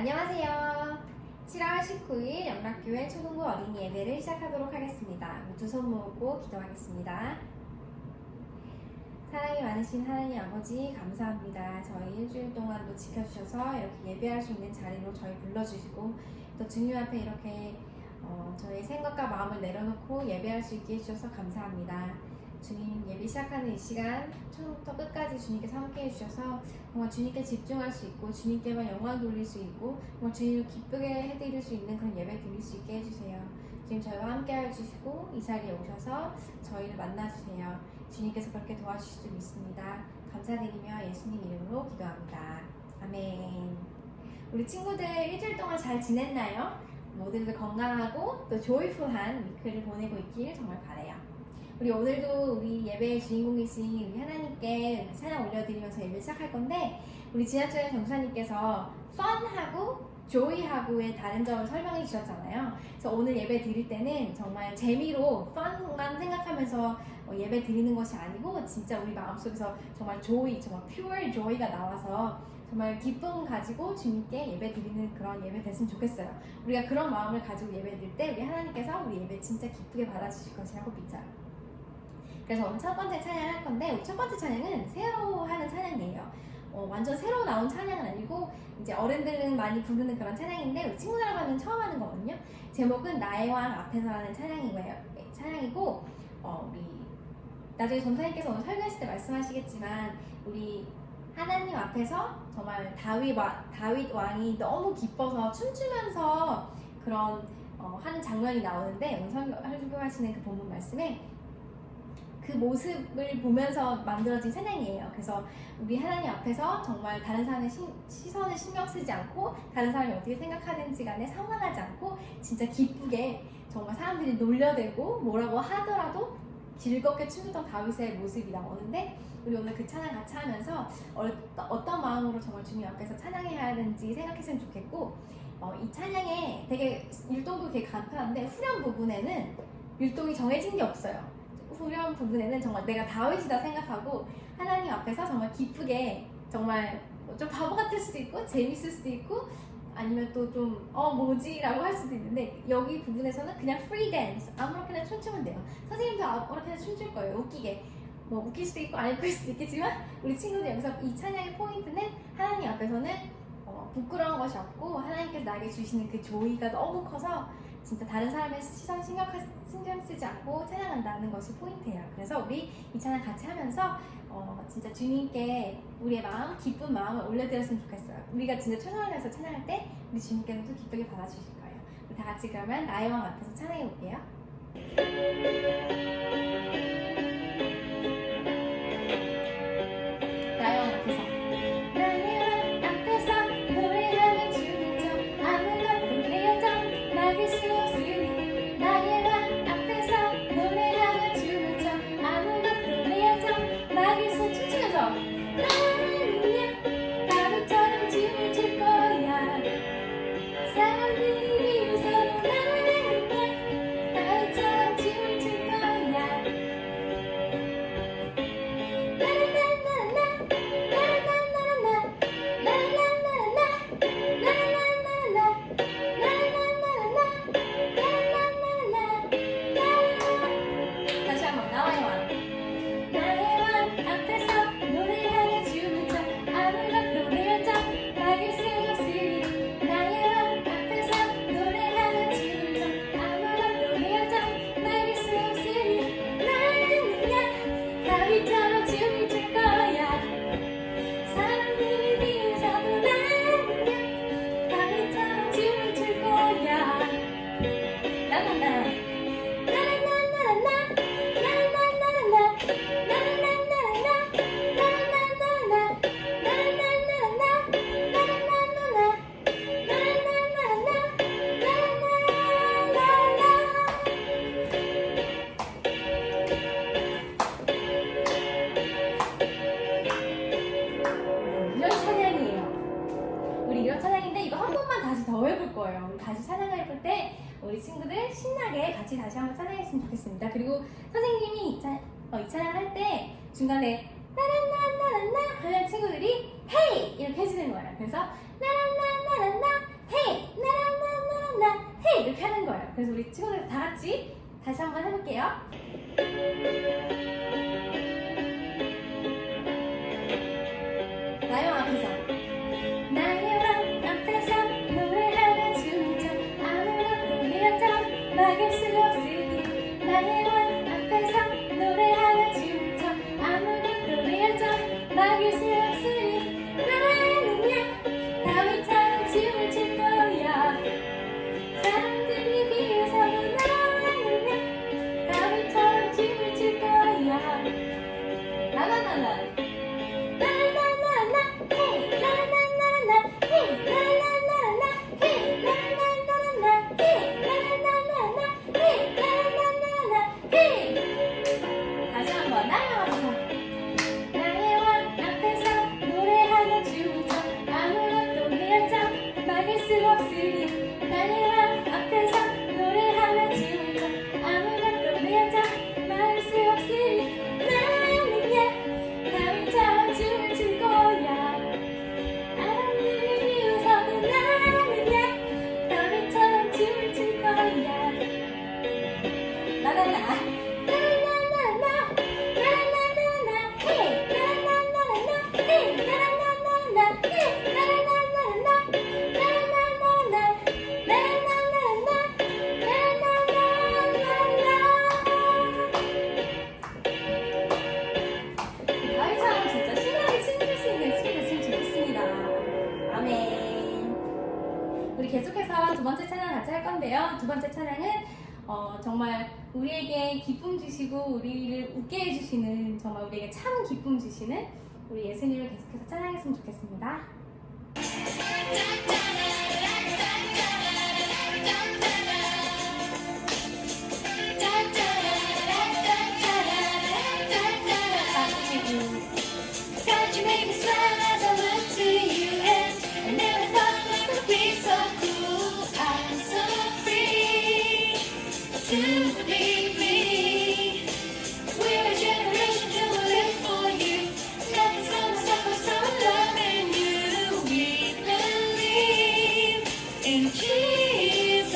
안녕하세요. 7월 19일 영락교회 초등부 어린이 예배를 시작하도록 하겠습니다. 두 손 모으고 기도하겠습니다. 사랑이 많으신 하나님 아버지 감사합니다. 저희 일주일 동안도 지켜주셔서 이렇게 예배할 수 있는 자리로 저희 불러주시고 또 주님 앞에 이렇게 저희 생각과 마음을 내려놓고 예배할 수 있게 해주셔서 감사합니다. 주님, 예배 시작하는 이 시간 처음부터 끝까지 주님께서 함께 해주셔서 정말 주님께 집중할 수 있고 주님께만 영광 돌릴 수 있고 정말 주님을 기쁘게 해드릴 수 있는 그런 예배 드릴 수 있게 해주세요. 주님, 저희와 함께 해주시고 이 자리에 오셔서 저희를 만나주세요. 주님께서 그렇게 도와주실 줄 믿습니다. 감사드리며 예수님 이름으로 기도합니다. 아멘. 우리 친구들 일주일 동안 잘 지냈나요? 모두들 건강하고 또 조이풀한 위크를 보내고 있길 정말 바라요. 우리 오늘도 우리 예배의 주인공이신 우리 하나님께 찬양 올려드리면서 예배 시작할 건데, 우리 지난주에 정사님께서 fun하고 joy하고의 다른 점을 설명해 주셨잖아요. 그래서 오늘 예배 드릴 때는 정말 재미로 fun만 생각하면서 예배 드리는 것이 아니고 진짜 우리 마음속에서 정말 joy, 정말 pure joy가 나와서 정말 기쁨 가지고 주님께 예배 드리는 그런 예배 됐으면 좋겠어요. 우리가 그런 마음을 가지고 예배 드릴 때 우리 하나님께서 우리 예배 진짜 기쁘게 받아주실 것이라고 믿어요. 그래서 오늘 첫 번째 찬양을 할 건데, 우리 첫 번째 찬양은 새로 하는 찬양이에요. 완전 새로 나온 찬양은 아니고 이제 어른들은 많이 부르는 그런 찬양인데 우리 친구들하고는 처음 하는 거거든요. 제목은 나의 왕 앞에서라는 찬양이고 우리 나중에 전사님께서 오늘 설교하실 때 말씀하시겠지만 우리 하나님 앞에서 정말 다윗 왕이 너무 기뻐서 춤추면서 그런 하는 장면이 나오는데, 오늘 설교하시는 그 본문 말씀에 그 모습을 보면서 만들어진 찬양이에요. 그래서 우리 하나님 앞에서 정말 다른 사람의 시선을 신경 쓰지 않고 다른 사람이 어떻게 생각하는지 간에 상관하지 않고 진짜 기쁘게 정말 사람들이 놀려대고 뭐라고 하더라도 즐겁게 춤추던 다윗의 모습이 나오는데, 우리 오늘 그 찬양 같이 하면서 어떤 마음으로 정말 주님 앞에서 찬양해야 하는지 생각했으면 좋겠고, 이 찬양에 되게 율동도 되게 간편한데 후렴 부분에는 율동이 정해진 게 없어요. 후렴 부분에는 정말 내가 다윗이다 생각하고 하나님 앞에서 정말 기쁘게, 정말 좀 바보 같을 수도 있고 재밌을 수도 있고 아니면 또 좀 뭐지? 라고 할 수도 있는데, 여기 부분에서는 그냥 프리 댄스 아무렇게나 춤추면 돼요. 선생님도 아무렇게나 춤출 거예요. 웃기게. 뭐 웃길 수도 있고 안 웃길 수도 있겠지만 우리 친구들 여기서 이 찬양의 포인트는 하나님 앞에서는 부끄러운 것이 없고 하나님께서 나에게 주시는 그 조이가 너무 커서 진짜 다른 사람의 시선 신경 쓰지 않고 찬양한다는 것이 포인트예요. 그래서 우리 이 찬양 같이 하면서 진짜 주님께 우리의 마음, 기쁜 마음을 올려드렸으면 좋겠어요. 우리가 진짜 최선을 다해서 찬양할 때 우리 주님께서도 기쁘게 받아주실 거예요. 우리 다 같이 그러면 나의 왕 앞에서 찬양해 볼게요. 나의 왕 앞에서. 다시 찬양을 해볼 때 우리 친구들 신나게 같이 다시 한번 찬양했으면 좋겠습니다. 그리고 선생님이 이 찬양을 할 때 중간에 나란나나란나 하면 친구들이 헤이! 이렇게 해주는 거예요. 그래서 나란나나란나 헤이 나나나나나 헤이 이렇게 하는 거예요. 그래서 우리 친구들 다 같이 다시 한번 해볼게요. 나의 왕 앞에서 나의 왕 앞에서 노래하며 춤을 춰 아무것도 내었죠 막을 수 없으니 나의 왕 앞에서 노래하며 춤을 춰 아무것도 내었죠 막을 수 없으니 나는야 다윗처럼 춤을 출 거야 사람들이 비웃어도 나는야 다윗처럼 춤을 출 거야 나나나나 다시 한번 나의 왕 앞에서 나의 왕 앞에서 노래하며 춤을 춰 아무것도 내 열정 막을 수 없으니 나의 왕 앞에서 노래하며 춤을 춰 아무것도 내 열정 막을 수 없으니 나는야 다윗처럼 춤을 출 거야 사람들이 비웃어도 나는야 다윗처럼 춤을 출 거야 나나나 다윗처럼 진짜 신나게 춤출 수 있는 친구가 있으면 좋겠습니다. 아멘. 우리 계속해서 두 번째 찬양 같이 할 건데요. 두 번째 찬양은 정말 우리에게 기쁨 주시고 우리를 웃게 해주시는 정말 우리에게 참 기쁨 주시는 우리 예수님을 계속해서 찬양했으면 좋겠습니다. God, you make me smile as I look to you, and I never thought life would be so cool. I'm so free to be me. We're a generation who will live for you. Nothing's gonna stop us from loving you. We believe in Jesus.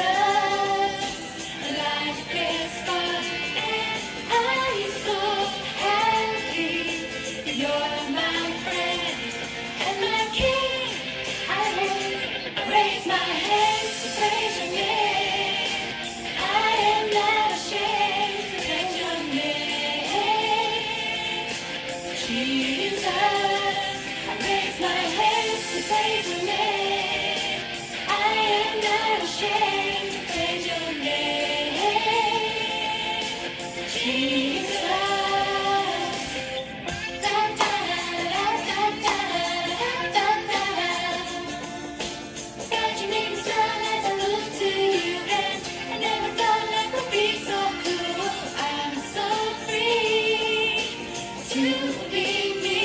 Life is fun, and I'm so happy. You're my friend and my king. I raise my hands to praise your name. I am not ashamed to praise your name. Jesus, I raise my hands to praise your name. I am not ashamed to praise your name. Jesus. God, you make me smile as I look to you, and I never thought life would be so cool. I'm so free to be me.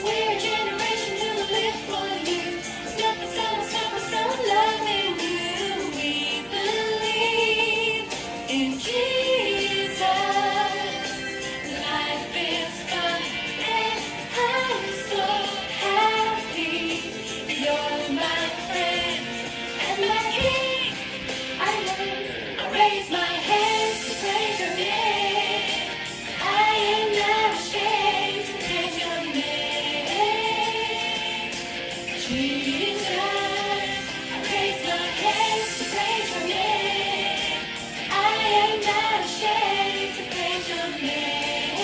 We're a generation who will live for you. Nothing's gonna stop us from loving you. We believe in Jesus. Life is fun, and I'm so happy. You're my friend and my king. I raise my hands to praise your name. I am not ashamed to praise your name. Jesus, I raise my hands to praise your name. I am not ashamed to praise your name.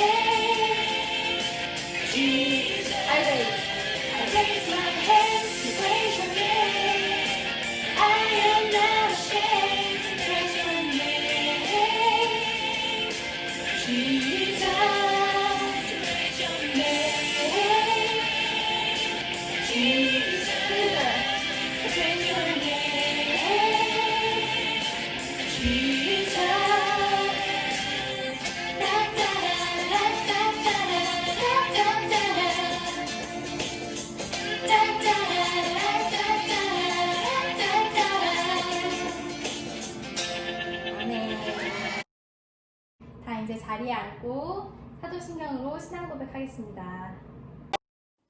Jesus, I raise my hands to praise your name. I am not ashamed to praise your name. Jesus, to praise your name. Jesus, to praise your name. Jesus. Da, da, da, da, da, da, da, da, 아멘. 다 이제 자리에 앉고 사도신경으로 신앙 고백하겠습니다.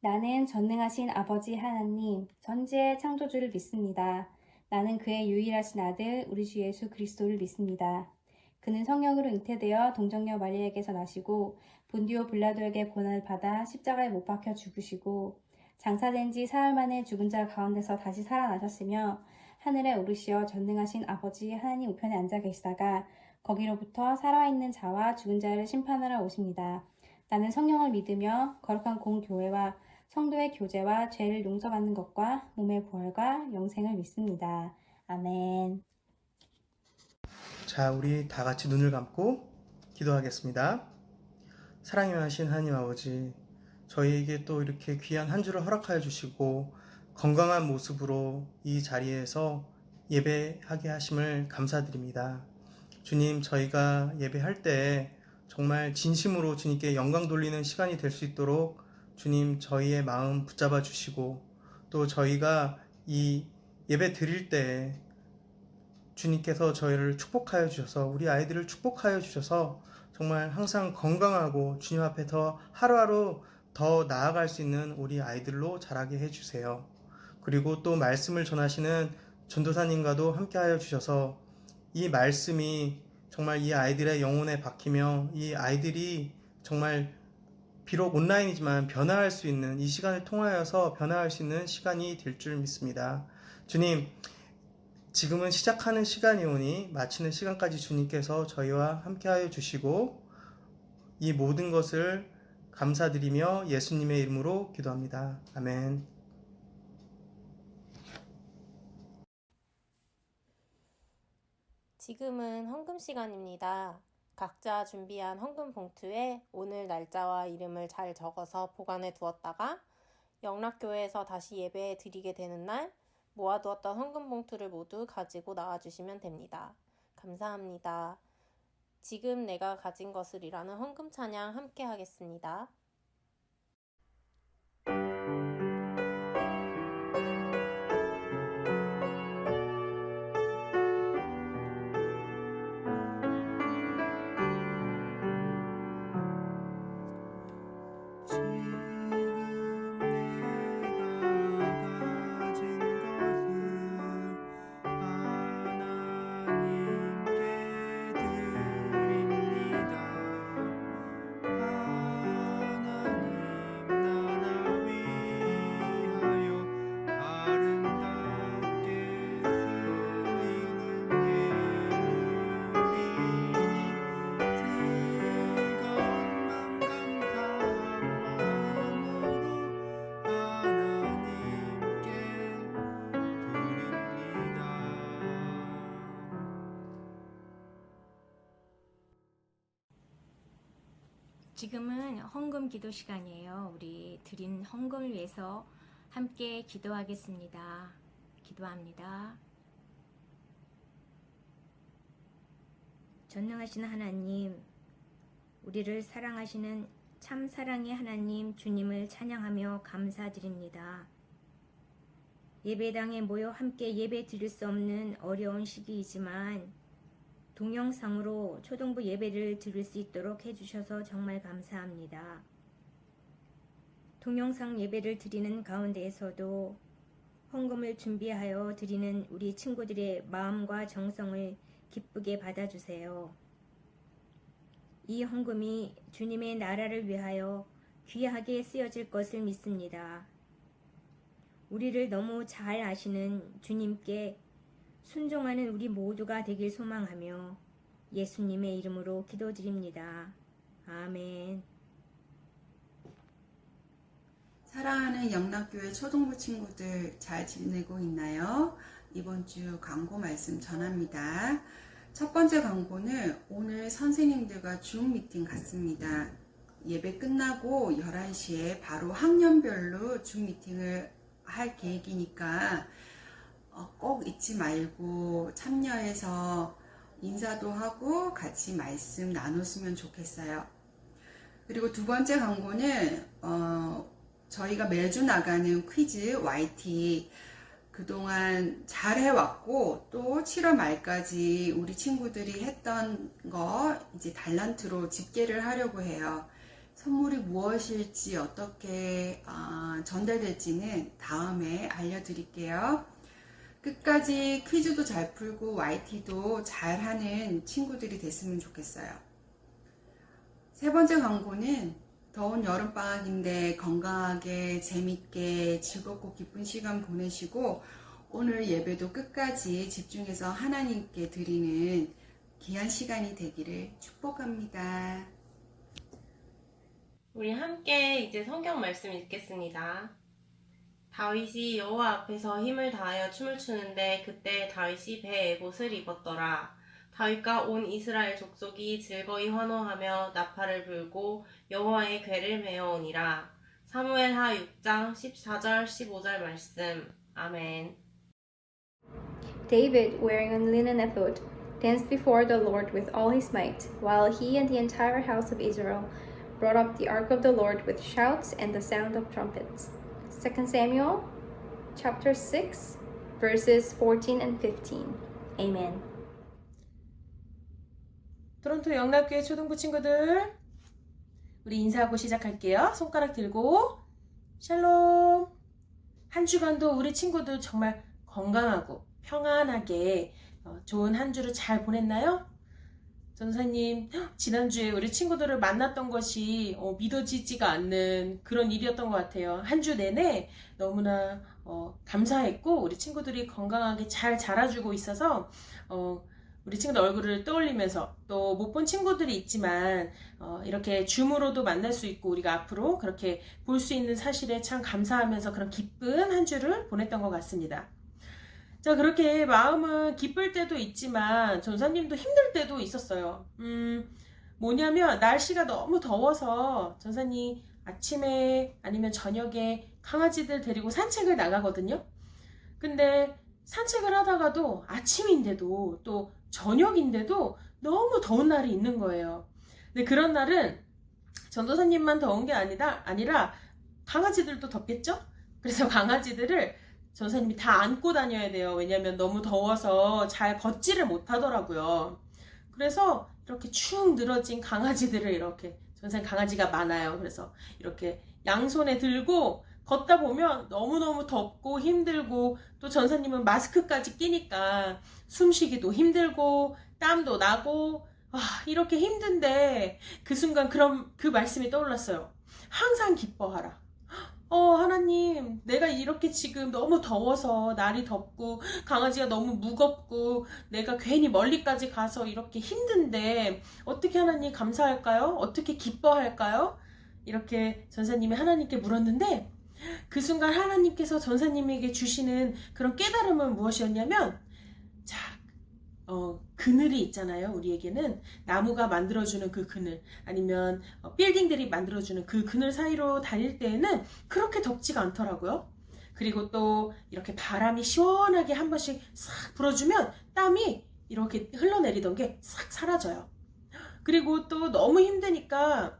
나는 전능하신 아버지 하나님, 전지의 창조주를 믿습니다. 나는 그의 유일하신 아들, 우리 주 예수 그리스도를 믿습니다. 그는 성령으로 잉태되어 동정녀 마리아에게서 나시고 본디오 빌라도에게 고난을 받아 십자가에 못 박혀 죽으시고 장사된 지 사흘 만에 죽은 자 가운데서 다시 살아나셨으며 하늘에 오르시어 전능하신 아버지 하나님 우편에 앉아 계시다가 거기로부터 살아있는 자와 죽은 자를 심판하러 오십니다. 나는 성령을 믿으며 거룩한 공교회와 성도의 교제와 죄를 용서받는 것과 몸의 부활과 영생을 믿습니다. 아멘. 자, 우리 다 같이 눈을 감고 기도하겠습니다. 사랑이 많으신 하나님 아버지, 저희에게 또 이렇게 귀한 한 주를 허락하여 주시고 건강한 모습으로 이 자리에서 예배하게 하심을 감사드립니다. 주님, 저희가 예배할 때 정말 진심으로 주님께 영광 돌리는 시간이 될 수 있도록 주님, 저희의 마음 붙잡아 주시고 또 저희가 이 예배 드릴 때 주님께서 저희를 축복하여 주셔서 우리 아이들을 축복하여 주셔서 정말 항상 건강하고 주님 앞에 더 하루하루 더 나아갈 수 있는 우리 아이들로 자라게 해주세요. 그리고 또 말씀을 전하시는 전도사님과도 함께 하여 주셔서 이 말씀이 정말 이 아이들의 영혼에 박히며 이 아이들이 정말 비록 온라인이지만 변화할 수 있는 이 시간을 통하여서 변화할 수 있는 시간이 될 줄 믿습니다. 주님, 지금은 시작하는 시간이오니 마치는 시간까지 주님께서 저희와 함께하여 주시고 이 모든 것을 감사드리며 예수님의 이름으로 기도합니다. 아멘. 지금은 헌금 시간입니다. 각자 준비한 헌금 봉투에 오늘 날짜와 이름을 잘 적어서 보관해 두었다가 영락교회에서 다시 예배 드리게 되는 날 모아두었던 헌금 봉투를 모두 가지고 나와주시면 됩니다. 감사합니다. 지금 내가 가진 것을이라는 헌금 찬양 함께 하겠습니다. 지금은 헌금 기도 시간이에요. 우리 드린 헌금을 위해서 함께 기도하겠습니다. 기도합니다. 전능하신 하나님, 우리를 사랑하시는 참 사랑의 하나님 주님을 찬양하며 감사드립니다. 예배당에 모여 함께 예배 드릴 수 없는 어려운 시기이지만 동영상으로 초등부 예배를 드릴 수 있도록 해주셔서 정말 감사합니다. 동영상 예배를 드리는 가운데에서도 헌금을 준비하여 드리는 우리 친구들의 마음과 정성을 기쁘게 받아주세요. 이 헌금이 주님의 나라를 위하여 귀하게 쓰여질 것을 믿습니다. 우리를 너무 잘 아시는 주님께 순종하는 우리 모두가 되길 소망하며 예수님의 이름으로 기도드립니다. 아멘. 사랑하는 영락교회 초등부 친구들 잘 지내고 있나요? 이번 주 광고 말씀 전합니다. 첫 번째 광고는 오늘 선생님들과 줌 미팅 갔습니다. 예배 끝나고 11시에 바로 학년별로 줌 미팅을 할 계획이니까 꼭 잊지 말고 참여해서 인사도 하고 같이 말씀 나눴으면 좋겠어요. 그리고 두 번째 광고는 저희가 매주 나가는 퀴즈 YT 그동안 잘 해왔고 또 7월 말까지 우리 친구들이 했던 거 이제 달란트로 집계를 하려고 해요. 선물이 무엇일지 어떻게 전달될지는 다음에 알려드릴게요. 끝까지 퀴즈도 잘 풀고 YT도 잘하는 친구들이 됐으면 좋겠어요. 세 번째 광고는 더운 여름방학인데 건강하게 재밌게 즐겁고 기쁜 시간 보내시고 오늘 예배도 끝까지 집중해서 하나님께 드리는 귀한 시간이 되기를 축복합니다. 우리 함께 이제 성경 말씀 읽겠습니다. 다윗이 여호와 앞에서 힘을 다하여 춤을 추는데 그때 다윗이 배에 에봇을 입었더라. 다윗과 온 이스라엘 족속이 즐거이 환호하며 나팔을 불고 여호와의 궤를 메어오니라. 사무엘하 6장 14절 15절 말씀. 아멘. David, wearing a linen ephod, danced before the Lord with all his might, while he and the entire house of Israel brought up the ark of the Lord with shouts and the sound of trumpets. 2 Samuel chapter 6, verses 14 and 15. Amen. 토론토 영락교회 초등부 친구들, 우리 인사하고 시작할게요. 손가락 들고 샬롬. 한 주간도 우리 친구들 정말 건강하고 평안하게 좋은 한 주를 잘 보냈나요? 전사님, 지난주에 우리 친구들을 만났던 것이 믿어지지가 않는 그런 일이었던 것 같아요. 한 주 내내 너무나 감사했고 우리 친구들이 건강하게 잘 자라주고 있어서 우리 친구들 얼굴을 떠올리면서 또 못 본 친구들이 있지만 이렇게 줌으로도 만날 수 있고 우리가 앞으로 그렇게 볼 수 있는 사실에 참 감사하면서 그런 기쁜 한 주를 보냈던 것 같습니다. 자, 그렇게 마음은 기쁠 때도 있지만 전사님도 힘들 때도 있었어요. 뭐냐면 날씨가 너무 더워서 전사님 아침에 아니면 저녁에 강아지들 데리고 산책을 나가거든요. 근데 산책을 하다가도 아침인데도 또 저녁인데도 너무 더운 날이 있는 거예요. 근데 그런 날은 전도사님만 더운 게 아니라 강아지들도 덥겠죠? 그래서 강아지들을 전사님이 다 안고 다녀야 돼요. 왜냐면 너무 더워서 잘 걷지를 못하더라고요. 그래서 이렇게 축 늘어진 강아지들을 이렇게, 전사님 강아지가 많아요. 그래서 이렇게 양손에 들고 걷다 보면 너무너무 덥고 힘들고 또 전사님은 마스크까지 끼니까 숨쉬기도 힘들고 땀도 나고 이렇게 힘든데 그 순간 그 말씀이 떠올랐어요. 항상 기뻐하라. 하나님, 내가 이렇게 지금 너무 더워서 날이 덥고 강아지가 너무 무겁고 내가 괜히 멀리까지 가서 이렇게 힘든데 어떻게 하나님 감사할까요? 어떻게 기뻐할까요? 이렇게 전사님이 하나님께 물었는데 그 순간 하나님께서 전사님에게 주시는 그런 깨달음은 무엇이었냐면, 자, 그늘이 있잖아요. 우리에게는 나무가 만들어주는 그 그늘, 아니면 빌딩들이 만들어주는 그 그늘 사이로 다닐 때에는 그렇게 덥지가 않더라고요. 그리고 또 이렇게 바람이 시원하게 한 번씩 싹 불어주면 땀이 이렇게 흘러내리던 게 싹 사라져요. 그리고 또 너무 힘드니까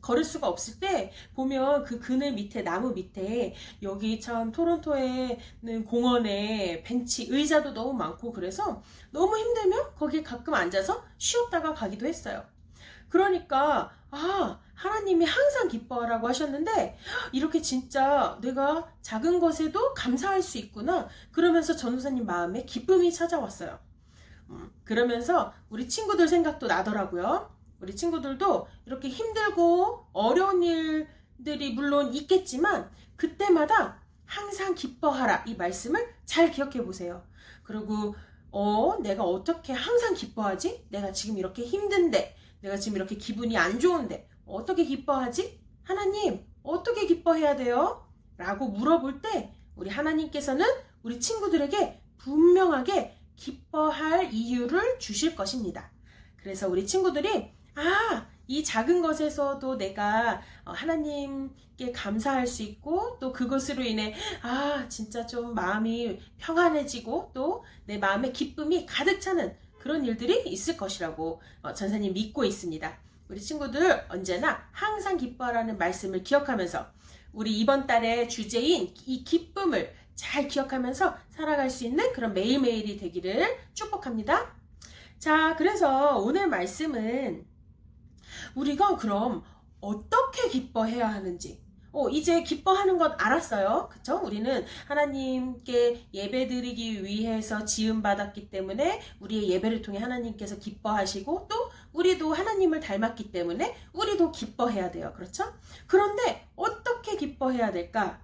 걸을 수가 없을 때 보면 그 그늘 밑에, 나무 밑에, 여기 참 토론토에는 공원에 벤치, 의자도 너무 많고 그래서 너무 힘들면 거기에 가끔 앉아서 쉬었다가 가기도 했어요. 그러니까 하나님이 항상 기뻐하라고 하셨는데 이렇게 진짜 내가 작은 것에도 감사할 수 있구나, 그러면서 전도사님 마음에 기쁨이 찾아왔어요. 그러면서 우리 친구들 생각도 나더라고요. 우리 친구들도 이렇게 힘들고 어려운 일들이 물론 있겠지만 그때마다 항상 기뻐하라, 이 말씀을 잘 기억해 보세요. 그리고 내가 어떻게 항상 기뻐하지? 내가 지금 이렇게 힘든데, 내가 지금 이렇게 기분이 안 좋은데 어떻게 기뻐하지? 하나님, 어떻게 기뻐해야 돼요? 라고 물어볼 때 우리 하나님께서는 우리 친구들에게 분명하게 기뻐할 이유를 주실 것입니다. 그래서 우리 친구들이 이 작은 것에서도 내가 하나님께 감사할 수 있고 또 그것으로 인해 진짜 좀 마음이 평안해지고 또 내 마음에 기쁨이 가득 차는 그런 일들이 있을 것이라고 전사님 믿고 있습니다. 우리 친구들 언제나 항상 기뻐하라는 말씀을 기억하면서 우리 이번 달의 주제인 이 기쁨을 잘 기억하면서 살아갈 수 있는 그런 매일매일이 되기를 축복합니다. 자, 그래서 오늘 말씀은 우리가 그럼 어떻게 기뻐해야 하는지 이제 기뻐하는 것 알았어요. 그쵸? 우리는 하나님께 예배드리기 위해서 지음받았기 때문에 우리의 예배를 통해 하나님께서 기뻐하시고 또 우리도 하나님을 닮았기 때문에 우리도 기뻐해야 돼요. 그렇죠? 그런데 어떻게 기뻐해야 될까?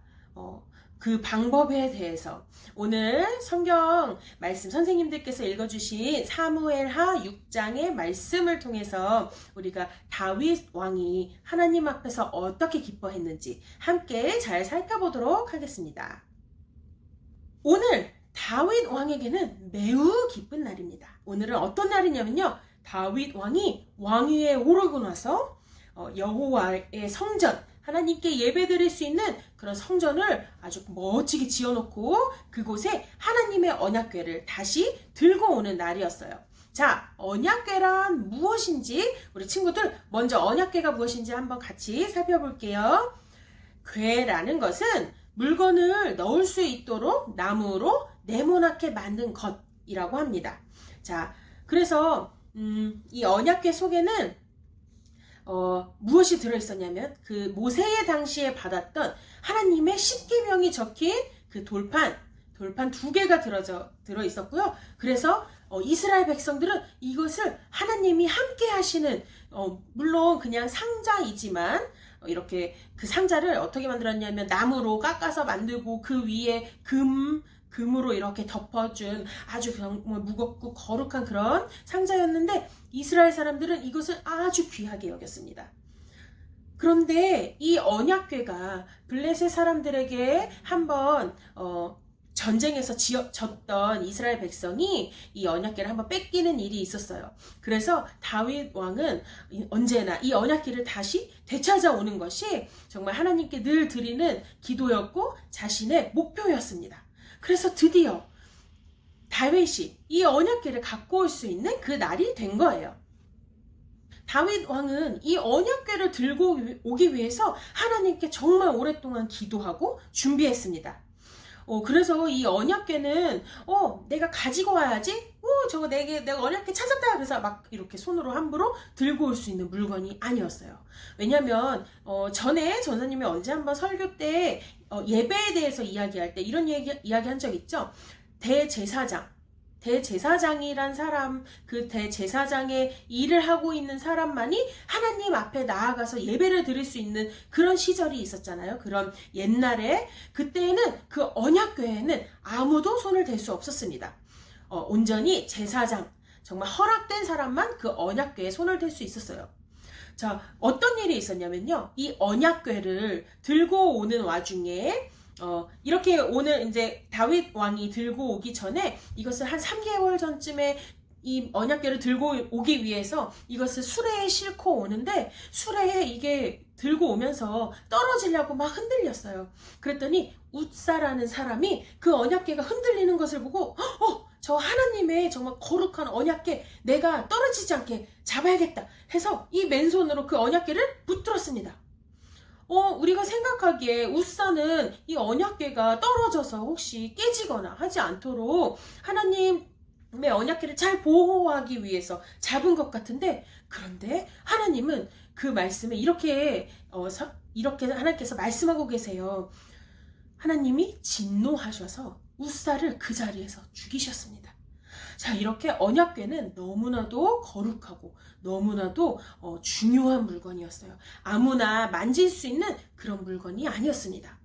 그 방법에 대해서 오늘 성경 말씀 선생님들께서 읽어주신 사무엘하 6장의 말씀을 통해서 우리가 다윗 왕이 하나님 앞에서 어떻게 기뻐했는지 함께 잘 살펴보도록 하겠습니다. 오늘 다윗 왕에게는 매우 기쁜 날입니다. 오늘은 어떤 날이냐면요. 다윗 왕이 왕위에 오르고 나서 여호와의 성전, 하나님께 예배드릴 수 있는 그런 성전을 아주 멋지게 지어놓고 그곳에 하나님의 언약궤를 다시 들고 오는 날이었어요. 자, 언약궤란 무엇인지 우리 친구들 먼저 언약궤가 무엇인지 한번 같이 살펴볼게요. 궤라는 것은 물건을 넣을 수 있도록 나무로 네모나게 만든 것이라고 합니다. 자, 그래서 이 언약궤 속에는 무엇이 들어있었냐면 그 모세의 당시에 받았던 하나님의 십계명이 적힌 그 돌판 2개가 들어있었고요. 그래서 이스라엘 백성들은 이것을 하나님이 함께 하시는 물론 그냥 상자이지만 이렇게 그 상자를 어떻게 만들었냐면 나무로 깎아서 만들고 그 위에 금으로 이렇게 덮어준 아주 정말 무겁고 거룩한 그런 상자였는데 이스라엘 사람들은 이것을 아주 귀하게 여겼습니다. 그런데 이 언약궤가 블레셋 사람들에게 한번 전쟁에서 졌던 이스라엘 백성이 이 언약궤를 한번 뺏기는 일이 있었어요. 그래서 다윗 왕은 언제나 이 언약궤를 다시 되찾아오는 것이 정말 하나님께 늘 드리는 기도였고 자신의 목표였습니다. 그래서 드디어 다윗이 이 언약궤를 갖고 올 수 있는 그 날이 된 거예요. 다윗 왕은 이 언약궤를 들고 오기 위해서 하나님께 정말 오랫동안 기도하고 준비했습니다. 그래서 이 언약궤는 내가 가지고 와야지. 저거 내가 언약궤 찾았다. 그래서 막 이렇게 손으로 함부로 들고 올 수 있는 물건이 아니었어요. 왜냐면 전에 전사님이 언제 한번 설교 때 예배에 대해서 이야기할 때 이런 이야기 한 적 있죠. 대제사장이란 사람, 그 대제사장의 일을 하고 있는 사람만이 하나님 앞에 나아가서 예배를 드릴 수 있는 그런 시절이 있었잖아요. 그런 옛날에 그때에는 그 언약궤에는 아무도 손을 댈 수 없었습니다. 온전히 제사장, 정말 허락된 사람만 그 언약궤에 손을 댈 수 있었어요. 자, 어떤 일이 있었냐면요. 이 언약궤를 들고 오는 와중에 이렇게 오늘 이제 다윗 왕이 들고 오기 전에 이것을 한 3개월 전쯤에 이 언약궤를 들고 오기 위해서 이것을 수레에 싣고 오는데 수레에 이게 들고 오면서 떨어지려고 막 흔들렸어요. 그랬더니 웃사라는 사람이 그 언약궤가 흔들리는 것을 보고 저 하나님의 정말 거룩한 언약궤 내가 떨어지지 않게 잡아야겠다 해서 이 맨손으로 그 언약궤를 붙들었습니다. 우리가 생각하기에 웃사는 이 언약궤가 떨어져서 혹시 깨지거나 하지 않도록 하나님의 언약궤를 잘 보호하기 위해서 잡은 것 같은데 그런데 하나님은 그 말씀에 이렇게 하나님께서 말씀하고 계세요. 하나님이 진노하셔서 웃사를 그 자리에서 죽이셨습니다. 자, 이렇게 언약궤는 너무나도 거룩하고 너무나도 중요한 물건이었어요. 아무나 만질 수 있는 그런 물건이 아니었습니다.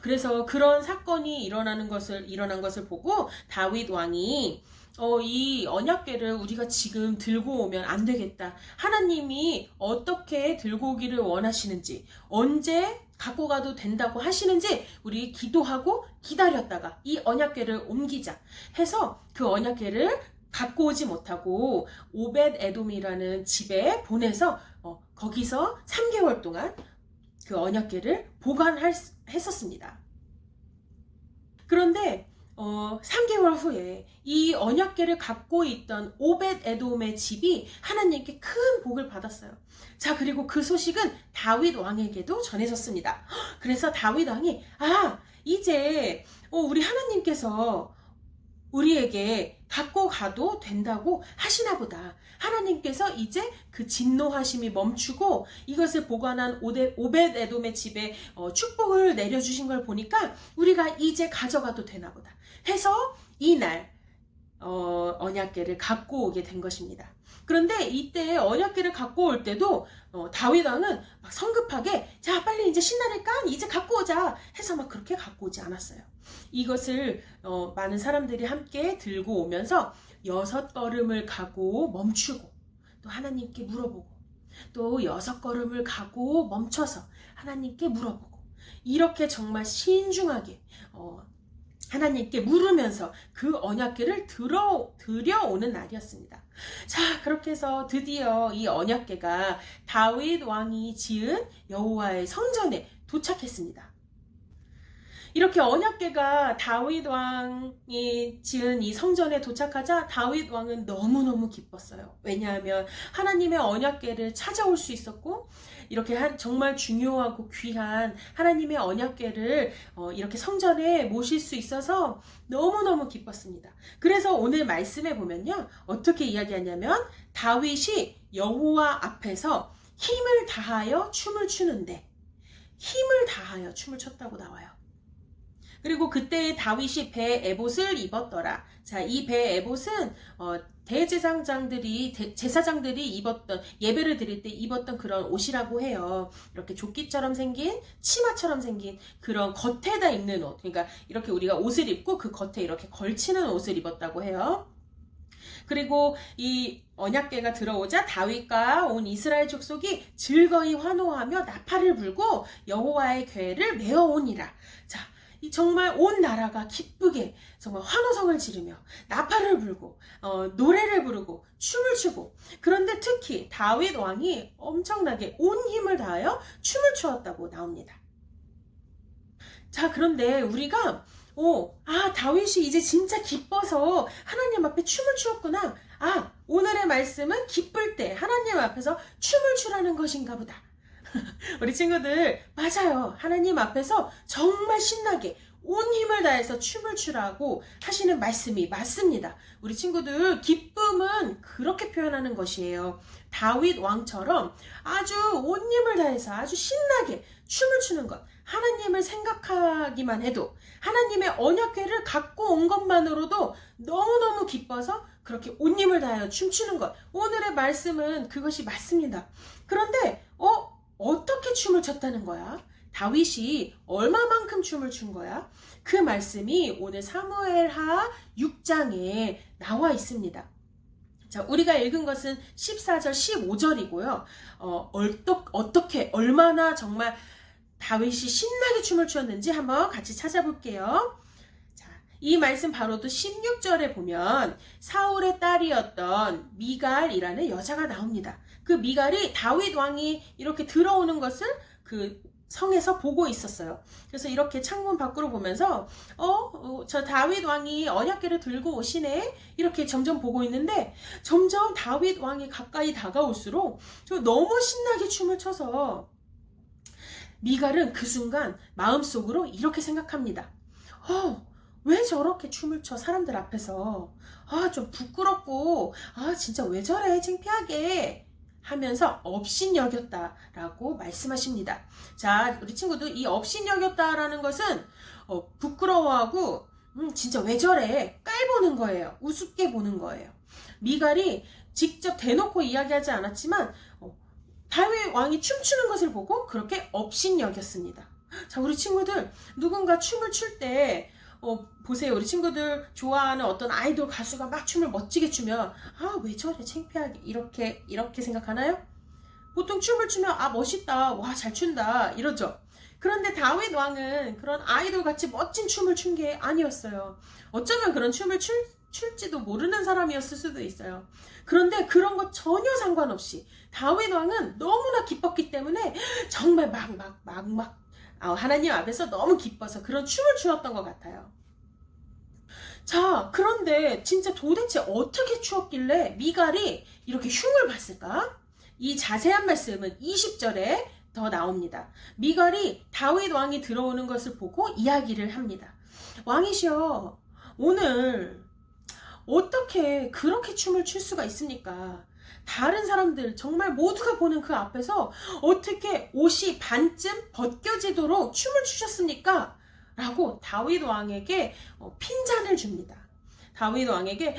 그래서 그런 사건이 일어난 것을 보고 다윗 왕이 이 언약궤를 우리가 지금 들고 오면 안 되겠다. 하나님이 어떻게 들고 오기를 원하시는지, 언제 갖고 가도 된다고 하시는지 우리 기도하고 기다렸다가 이 언약궤를 옮기자 해서 그 언약궤를 갖고 오지 못하고 오벳 에돔이라는 집에 보내서 거기서 3개월 동안 그 언약궤를 보관했었습니다. 그런데 3개월 후에 이 언약궤를 갖고 있던 오벳 에돔의 집이 하나님께 큰 복을 받았어요. 자, 그리고 그 소식은 다윗 왕에게도 전해졌습니다. 그래서 다윗 왕이 이제 우리 하나님께서 우리에게 갖고 가도 된다고 하시나 보다. 하나님께서 이제 그 진노하심이 멈추고 이것을 보관한 오벳에돔의 집에 축복을 내려주신 걸 보니까 우리가 이제 가져가도 되나 보다 해서 이날 언약궤를 갖고 오게 된 것입니다. 그런데 이때 언약궤를 갖고 올 때도 다윗 왕은 막 성급하게 자 빨리 이제 신나니까 이제 갖고 오자 해서 막 그렇게 갖고 오지 않았어요. 이것을 많은 사람들이 함께 들고 오면서 6걸음을 가고 멈추고 또 하나님께 물어보고 또 6걸음을 가고 멈춰서 하나님께 물어보고 이렇게 정말 신중하게 하나님께 물으면서 그 언약궤를 들여오는 날이었습니다. 자, 그렇게 해서 드디어 이 언약궤가 다윗 왕이 지은 여호와의 성전에 도착했습니다. 이렇게 언약궤가 다윗 왕이 지은 이 성전에 도착하자 다윗 왕은 너무너무 기뻤어요. 왜냐하면 하나님의 언약궤를 찾아올 수 있었고 이렇게 정말 중요하고 귀한 하나님의 언약궤를 이렇게 성전에 모실 수 있어서 너무너무 기뻤습니다. 그래서 오늘 말씀에 보면요. 어떻게 이야기하냐면 다윗이 여호와 앞에서 힘을 다하여 춤을 추는데 힘을 다하여 춤을 췄다고 나와요. 그리고 그때 다윗이 배 에봇을 입었더라. 자, 이 배 에봇은 제사장들이 입었던 예배를 드릴 때 입었던 그런 옷이라고 해요. 이렇게 조끼처럼 생긴 치마처럼 생긴 그런 겉에다 입는 옷. 그러니까 이렇게 우리가 옷을 입고 그 겉에 이렇게 걸치는 옷을 입었다고 해요. 그리고 이 언약궤가 들어오자 다윗과 온 이스라엘 족속이 즐거이 환호하며 나팔을 불고 여호와의 궤를 메어오니라. 자, 정말 온 나라가 기쁘게 정말 환호성을 지르며 나팔을 불고 노래를 부르고 춤을 추고 그런데 특히 다윗 왕이 엄청나게 온 힘을 다하여 춤을 추었다고 나옵니다. 자, 그런데 우리가 다윗이 이제 진짜 기뻐서 하나님 앞에 춤을 추었구나. 오늘의 말씀은 기쁠 때 하나님 앞에서 춤을 추라는 것인가 보다. 우리 친구들 맞아요. 하나님 앞에서 정말 신나게 온 힘을 다해서 춤을 추라고 하시는 말씀이 맞습니다. 우리 친구들 기쁨은 그렇게 표현하는 것이에요. 다윗 왕처럼 아주 온 힘을 다해서 아주 신나게 춤을 추는 것. 하나님을 생각하기만 해도 하나님의 언약궤를 갖고 온 것만으로도 너무너무 기뻐서 그렇게 온 힘을 다하여 춤추는 것. 오늘의 말씀은 그것이 맞습니다. 그런데 어떻게 춤을 췄다는 거야? 다윗이 얼마만큼 춤을 춘 거야? 그 말씀이 오늘 사무엘하 6장에 나와 있습니다. 자, 우리가 읽은 것은 14절, 15절이고요. 어떻게, 얼마나 정말 다윗이 신나게 춤을 추었는지 한번 같이 찾아볼게요. 자, 이 말씀 바로도 16절에 보면 사울의 딸이었던 미갈이라는 여자가 나옵니다. 그 미갈이 다윗 왕이 이렇게 들어오는 것을 그 성에서 보고 있었어요. 그래서 이렇게 창문 밖으로 보면서 저 다윗 왕이 언약궤를 들고 오시네 이렇게 점점 보고 있는데 점점 다윗 왕이 가까이 다가올수록 너무 신나게 춤을 춰서 미갈은 그 순간 마음속으로 이렇게 생각합니다. 왜 저렇게 춤을 춰 사람들 앞에서 좀 부끄럽고 진짜 왜 저래 창피하게 하면서 업신여겼다라고 말씀하십니다. 자, 우리 친구들 이 업신여겼다라는 것은 부끄러워하고 진짜 왜 저래 깔보는 거예요. 우습게 보는 거예요. 미갈이 직접 대놓고 이야기하지 않았지만 다윗 왕이 춤추는 것을 보고 그렇게 업신여겼습니다. 자, 우리 친구들 누군가 춤을 출 때 보세요. 우리 친구들 좋아하는 어떤 아이돌 가수가 막 춤을 멋지게 추면 왜 저래 창피하게 이렇게 생각하나요? 보통 춤을 추면 멋있다, 와 잘 춘다 이러죠. 그런데 다윗 왕은 그런 아이돌 같이 멋진 춤을 춘 게 아니었어요. 어쩌면 그런 춤을 출지도 모르는 사람이었을 수도 있어요. 그런데 그런 것 전혀 상관없이 다윗 왕은 너무나 기뻤기 때문에 정말 막 하나님 앞에서 너무 기뻐서 그런 춤을 추었던 것 같아요. 자, 그런데 진짜 도대체 어떻게 추었길래 미갈이 이렇게 흉을 봤을까? 이 자세한 말씀은 20절에 더 나옵니다. 미갈이 다윗 왕이 들어오는 것을 보고 이야기를 합니다. 왕이시여, 오늘 어떻게 그렇게 춤을 출 수가 있습니까? 다른 사람들 정말 모두가 보는 그 앞에서 어떻게 옷이 반쯤 벗겨지도록 춤을 추셨습니까? 라고 다윗 왕에게 핀잔을 줍니다. 다윗 왕에게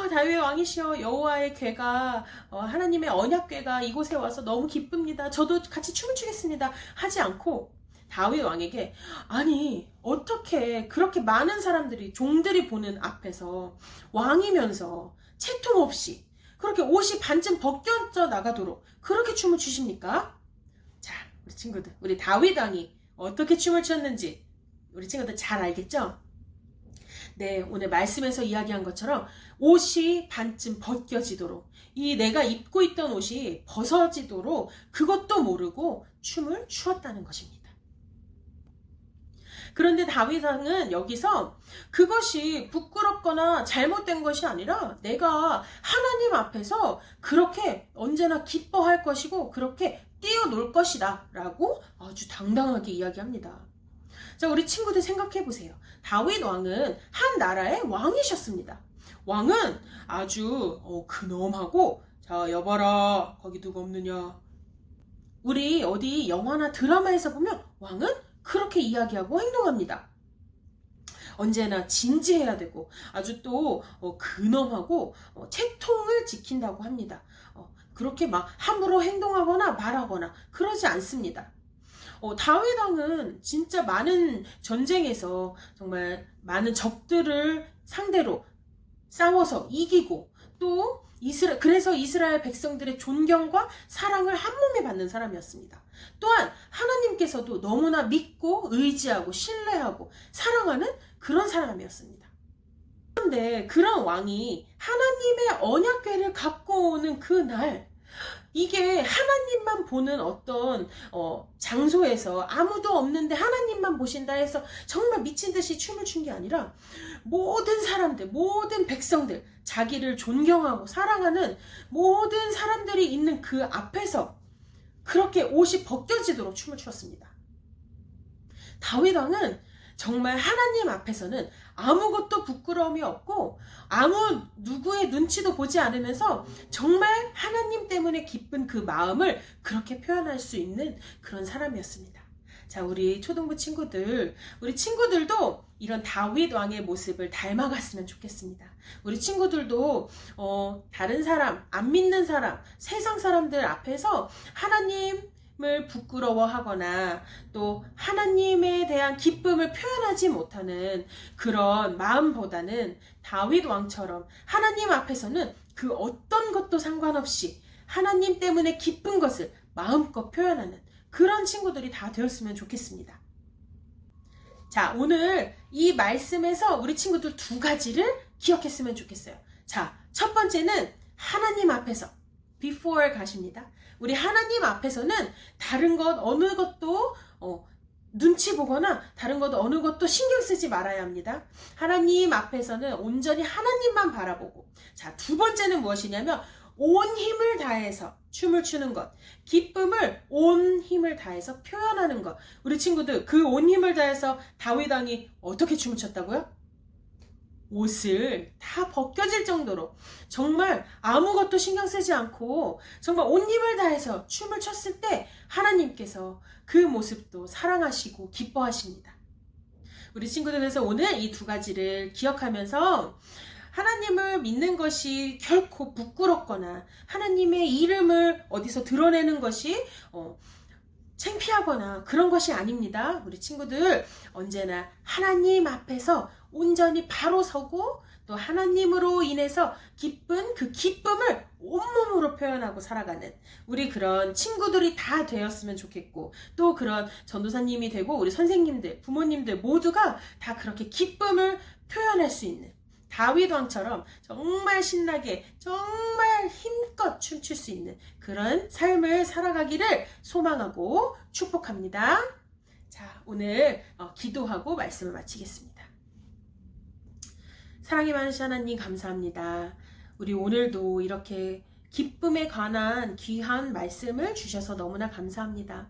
다윗 왕이시여, 여호와의 궤가 하나님의 언약궤가 이곳에 와서 너무 기쁩니다. 저도 같이 춤을 추겠습니다. 하지 않고 다윗 왕에게, 아니 어떻게 그렇게 많은 사람들이, 종들이 보는 앞에서 왕이면서 채통 없이 그렇게 옷이 반쯤 벗겨져 나가도록 그렇게 춤을 추십니까? 자, 우리 친구들, 우리 다윗 왕이 어떻게 춤을 췄는지 우리 친구들 잘 알겠죠? 네, 오늘 말씀에서 이야기한 것처럼 옷이 반쯤 벗겨지도록, 이 내가 입고 있던 옷이 벗어지도록 그것도 모르고 춤을 추었다는 것입니다. 그런데 다윗 왕은 여기서 그것이 부끄럽거나 잘못된 것이 아니라 내가 하나님 앞에서 그렇게 언제나 기뻐할 것이고 그렇게 뛰어놀 것이다 라고 아주 당당하게 이야기합니다. 자, 우리 친구들 생각해 보세요. 다윗 왕은 한 나라의 왕이셨습니다. 왕은 아주 근엄하고, 자, 여봐라, 거기 누가 없느냐. 우리 어디 영화나 드라마에서 보면 왕은 그렇게 이야기하고 행동합니다. 언제나 진지해야 되고 아주 또 근엄하고 채통을 지킨다고 합니다. 그렇게 막 함부로 행동하거나 말하거나 그러지 않습니다. 다윗 왕은 진짜 많은 전쟁에서 정말 많은 적들을 상대로 싸워서 이기고, 또 그래서 이스라엘 백성들의 존경과 사랑을 한 몸에 받는 사람이었습니다. 또한 하나님께서도 너무나 믿고 의지하고 신뢰하고 사랑하는 그런 사람이었습니다. 그런데 그런 왕이 하나님의 언약궤를 갖고 오는 그날, 이게 하나님만 보는 어떤 장소에서 아무도 없는데 하나님만 보신다 해서 정말 미친 듯이 춤을 춘 게 아니라, 모든 사람들, 모든 백성들, 자기를 존경하고 사랑하는 모든 사람들이 있는 그 앞에서 그렇게 옷이 벗겨지도록 춤을 추었습니다. 다윗 왕은 정말 하나님 앞에서는 아무것도 부끄러움이 없고 아무 누구의 눈치도 보지 않으면서 정말 하나님 때문에 기쁜 그 마음을 그렇게 표현할 수 있는 그런 사람이었습니다. 자, 우리 초등부 친구들, 우리 친구들도 이런 다윗 왕의 모습을 닮아갔으면 좋겠습니다. 우리 친구들도 다른 사람, 안 믿는 사람, 세상 사람들 앞에서 하나님을 부끄러워하거나 또 하나님에 대한 기쁨을 표현하지 못하는 그런 마음보다는 다윗 왕처럼 하나님 앞에서는 그 어떤 것도 상관없이 하나님 때문에 기쁜 것을 마음껏 표현하는 그런 친구들이 다 되었으면 좋겠습니다. 자, 오늘 이 말씀에서 우리 친구들 두 가지를 기억했으면 좋겠어요. 자, 첫 번째는 하나님 앞에서 before 가십니다. 우리 하나님 앞에서는 다른 것 어느 것도 눈치 보거나 다른 것 어느 것도 신경 쓰지 말아야 합니다. 하나님 앞에서는 온전히 하나님만 바라보고, 자, 두 번째는 무엇이냐면 온 힘을 다해서 춤을 추는 것, 기쁨을 온 힘을 다해서 표현하는 것. 우리 친구들, 그 온 힘을 다해서 다윗 왕이 어떻게 춤을 췄다고요? 옷을 다 벗겨질 정도로 정말 아무것도 신경 쓰지 않고 정말 온 힘을 다해서 춤을 췄을 때 하나님께서 그 모습도 사랑하시고 기뻐하십니다. 우리 친구들, 그래서 오늘 이 두 가지를 기억하면서 하나님을 믿는 것이 결코 부끄럽거나 하나님의 이름을 어디서 드러내는 것이 창피하거나 그런 것이 아닙니다. 우리 친구들, 언제나 하나님 앞에서 온전히 바로 서고 또 하나님으로 인해서 기쁜 그 기쁨을 온몸으로 표현하고 살아가는 우리 그런 친구들이 다 되었으면 좋겠고, 또 그런 전도사님이 되고 우리 선생님들, 부모님들 모두가 다 그렇게 기쁨을 표현할 수 있는 다윗 왕처럼 정말 신나게 정말 힘껏 춤출 수 있는 그런 삶을 살아가기를 소망하고 축복합니다. 자, 오늘 기도하고 말씀을 마치겠습니다. 사랑이 많으신 하나님, 감사합니다. 우리 오늘도 이렇게 기쁨에 관한 귀한 말씀을 주셔서 너무나 감사합니다.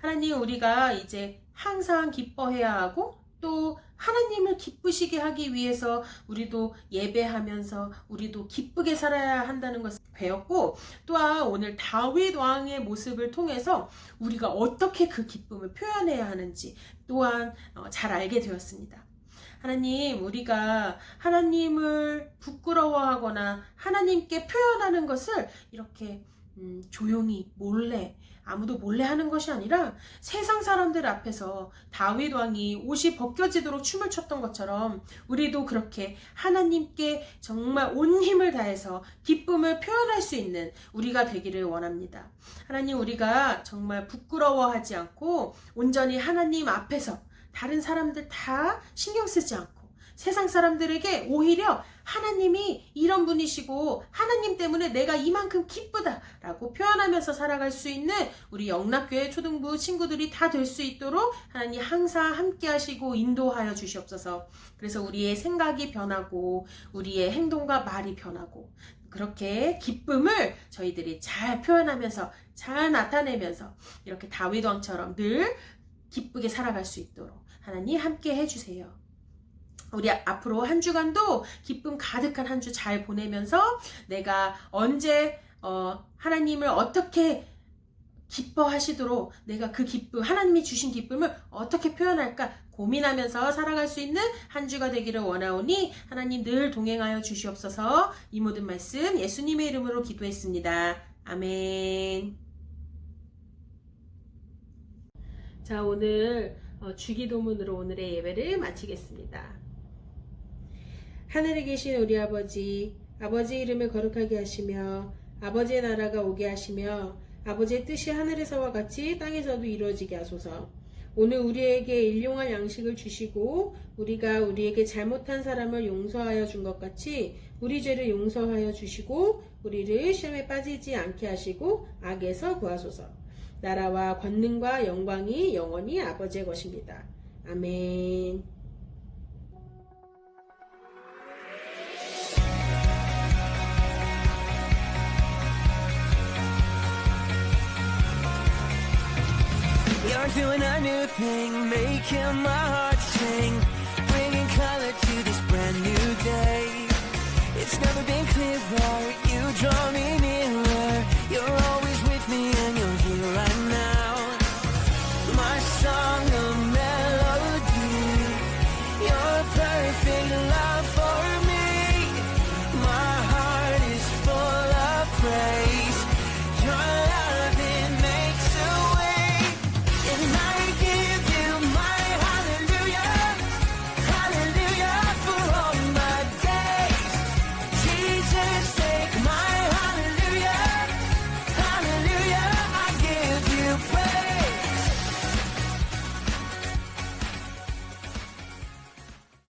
하나님, 우리가 이제 항상 기뻐해야 하고 또 하나님을 기쁘시게 하기 위해서 우리도 예배하면서 우리도 기쁘게 살아야 한다는 것을 배웠고, 또한 오늘 다윗 왕의 모습을 통해서 우리가 어떻게 그 기쁨을 표현해야 하는지 또한 잘 알게 되었습니다. 하나님, 우리가 하나님을 부끄러워하거나 하나님께 표현하는 것을 이렇게 조용히 몰래, 아무도 몰래 하는 것이 아니라 세상 사람들 앞에서 다윗 왕이 옷이 벗겨지도록 춤을 췄던 것처럼 우리도 그렇게 하나님께 정말 온 힘을 다해서 기쁨을 표현할 수 있는 우리가 되기를 원합니다. 하나님, 우리가 정말 부끄러워하지 않고 온전히 하나님 앞에서 다른 사람들 다 신경 쓰지 않고 세상 사람들에게 오히려 하나님이 이런 분이시고 하나님 때문에 내가 이만큼 기쁘다라고 표현하면서 살아갈 수 있는 우리 영락교회 초등부 친구들이 다 될 수 있도록 하나님 항상 함께 하시고 인도하여 주시옵소서. 그래서 우리의 생각이 변하고 우리의 행동과 말이 변하고 그렇게 기쁨을 저희들이 잘 표현하면서 잘 나타내면서 이렇게 다윗 왕처럼 늘 기쁘게 살아갈 수 있도록 하나님 함께 해주세요. 우리 앞으로 한 주간도 기쁨 가득한 한 주 잘 보내면서 내가 언제 하나님을 어떻게 기뻐하시도록 내가 그 기쁨, 하나님이 주신 기쁨을 어떻게 표현할까 고민하면서 살아갈 수 있는 한 주가 되기를 원하오니 하나님 늘 동행하여 주시옵소서. 이 모든 말씀 예수님의 이름으로 기도했습니다. 아멘. 자, 오늘 주기도문으로 오늘의 예배를 마치겠습니다. 하늘에 계신 우리 아버지, 아버지의 이름을 거룩하게 하시며 아버지의 나라가 오게 하시며 아버지의 뜻이 하늘에서와 같이 땅에서도 이루어지게 하소서. 오늘 우리에게 일용할 양식을 주시고 우리가 우리에게 잘못한 사람을 용서하여 준 것 같이 우리 죄를 용서하여 주시고 우리를 시험에 빠지지 않게 하시고 악에서 구하소서. 나라와 권능과 영광이 영원히 아버지의 것입니다. 아멘. You're doing a new thing, making my heart sing, bringing color to this brand new day. It's never been clearer, you draw me